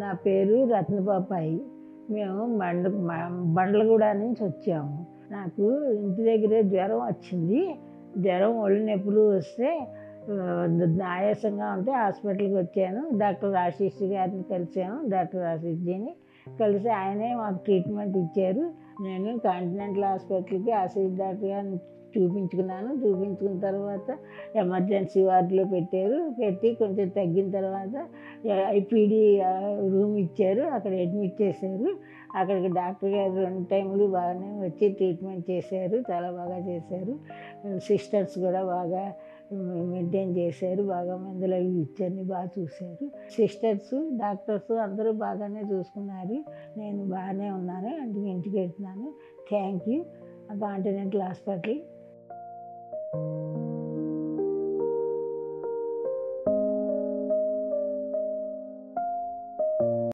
నా పేరు రత్నపాపాయి. మేము బండ్లగూడ నుంచి వచ్చాము. నాకు ఇంటి దగ్గరే జ్వరం వచ్చింది. జ్వరం, ఒళ్ళు నొప్పులు వస్తే ఆయాసంగా ఉంటే హాస్పిటల్కి వచ్చాను. డాక్టర్ ఆశీష్ గారిని కలిసాము. డాక్టర్ ఆశీష్జీని కలిసి ఆయనే మాకు ట్రీట్మెంట్ ఇచ్చారు. నేను కాంటినెంటల్ హాస్పిటల్కి ఆశీష్ డాక్టర్ గారిని చూపించుకున్నాను. చూపించుకున్న తర్వాత ఎమర్జెన్సీ వార్డులో పెట్టారు. పెట్టి కొంచెం తగ్గిన తర్వాత ఐపీడీ రూమ్ ఇచ్చారు. అక్కడ అడ్మిట్ చేశారు. అక్కడికి డాక్టర్ గారు 2 టైములు బాగానే వచ్చి ట్రీట్మెంట్ చేశారు. చాలా బాగా చేశారు. సిస్టర్స్ కూడా బాగా మెయింటైన్ చేశారు. బాగా మందులు అవి ఇచ్చారు. బాగా చూశారు. సిస్టర్స్, డాక్టర్స్ అందరూ బాగానే చూసుకున్నారు. నేను బాగానే ఉన్నాను. ఇంటికి వెళ్తున్నాను. Thank you continental hospital.